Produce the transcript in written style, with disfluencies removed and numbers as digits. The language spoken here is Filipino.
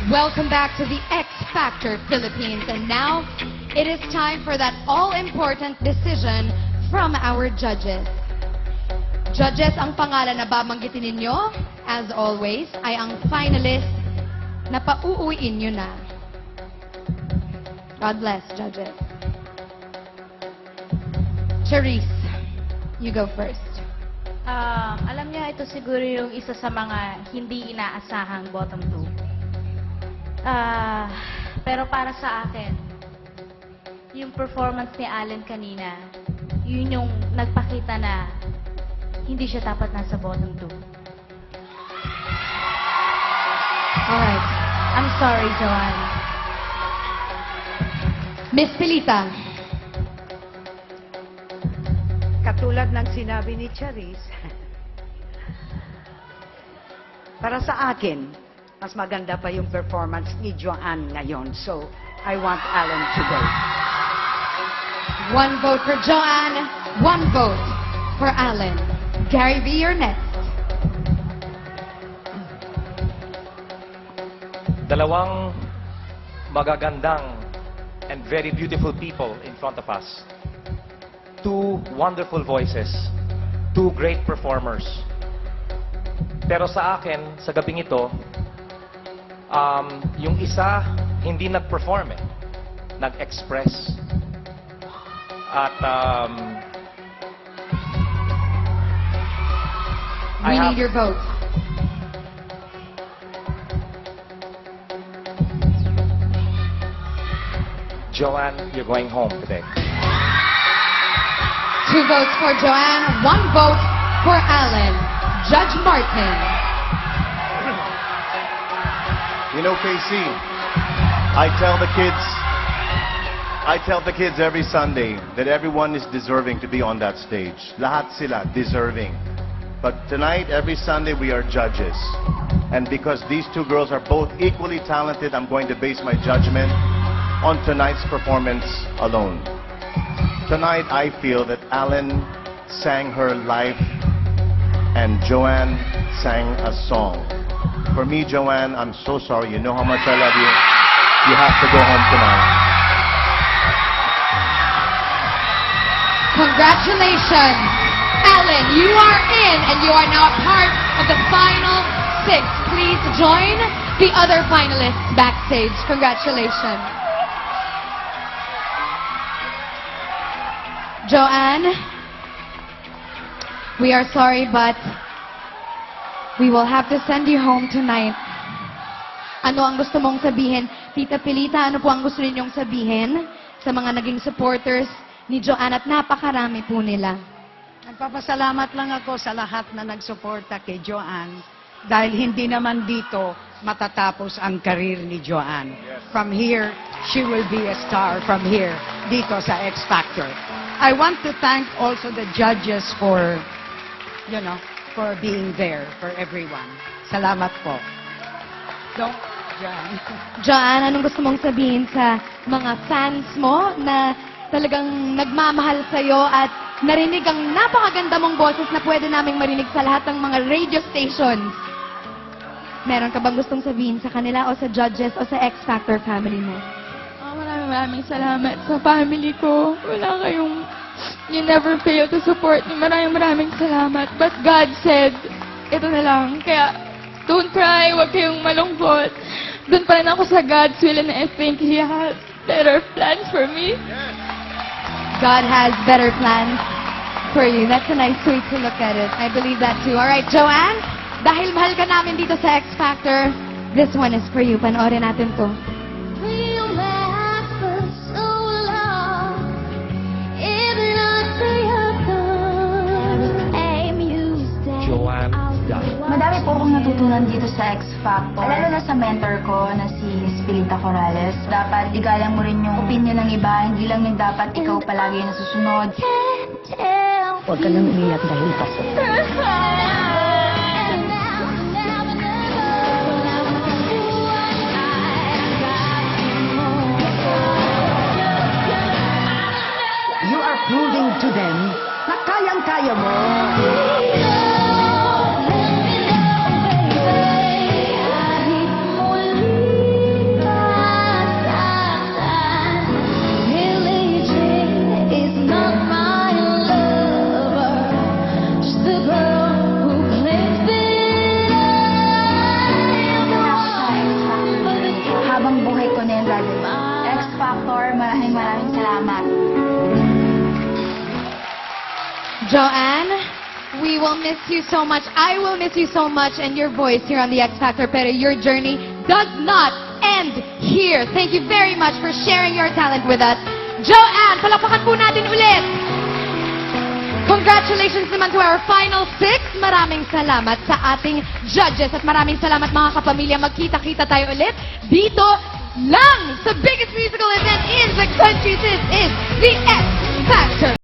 Welcome back to the X Factor Philippines. And now, it is time for that all-important decision from our judges. Judges, ang pangalan na babanggitin ninyo, as always, ay ang finalist na pauuwiin nyo na. God bless, judges. Charisse, you go first. Alam niya, ito siguro yung isa sa mga hindi inaasahang bottom two. Pero para sa akin, yung performance ni Allen kanina, yun yung nagpakita na hindi siya dapat nasa bottom two. Alright. I'm sorry, Joanne. Miss Pilita. Katulad ng sinabi ni Charisse, para sa akin, mas maganda pa yung performance ni Joanne ngayon. So, I want Allen to go. 1 vote for Joanne, 1 vote for Allen. Gary V, you're next. Dalawang magagandang and very beautiful people in front of us. 2 wonderful voices. 2 great performers. Pero sa akin, sa gabing ito, yung isa hindi nag-perform eh. Nag-express. At We need your vote. Joanne, you're going home today. 2 votes for Joanne, 1 vote for Allen. Judge Martin. You know, KC, I tell the kids every Sunday that everyone is deserving to be on that stage. Lahat sila deserving. But tonight, every Sunday, we are judges. And because these 2 girls are both equally talented, I'm going to base my judgment on tonight's performance alone. Tonight, I feel that Allen sang her life and Joanne sang a song. For me, Joanne, I'm so sorry. You know how much I love you. You have to go home tonight. Congratulations, Allen. You are in and you are now part of the final 6. Please join the other finalists backstage. Congratulations. Joanne, we are sorry, but we will have to send you home tonight. Ano ang gusto mong sabihin? Tita Pilita, ano po ang gusto ninyong sabihin sa mga naging supporters ni Joanne at napakarami po nila? Nagpapasalamat lang ako sa lahat na nagsuporta kay Joanne dahil hindi naman dito matatapos ang karir ni Joanne. From here, she will be a star from here, dito sa X Factor. I want to thank also the judges for, for being there for everyone. Salamat po. Joanne, anong gusto mong sabihin sa mga fans mo na talagang nagmamahal sa'yo at narinig ang napakaganda mong boses na pwede naming marinig sa lahat ng mga radio stations? Meron ka bang gustong sabihin sa kanila o sa judges o sa X Factor family mo? Maraming salamat sa family ko. Wala kayong, you never fail to support me. Maraming salamat. But God said, ito na lang. Kaya, don't cry, huwag kayong malungkot. Doon pa rin ako sa God's will and I think He has better plans for me. God has better plans for you. That's a nice way to look at it. I believe that too. All right, Joanne, dahil mahal ka namin dito sa X Factor, this one is for you. Panoorin natin to. Joanne, Madami po akong natutunan dito sa X Factor. Lalo na sa mentor ko na si Miss Pilita Corrales. Dapat igalang mo rin yung opinion ng iba. Hindi lang yung dapat ikaw palagi na susunod. Huwag ka nang umiyak dahil paso. You are proving to them na kayang-kaya mo. Joanne, we will miss you so much. I will miss you so much and your voice here on the X Factor. Pero your journey does not end here. Thank you very much for sharing your talent with us. Joanne, palakpakan po natin ulit. Congratulations naman to our final 6. Maraming salamat sa ating judges at maraming salamat mga kapamilya. Magkita-kita tayo ulit dito lang sa biggest musical event in the country. This is the X Factor.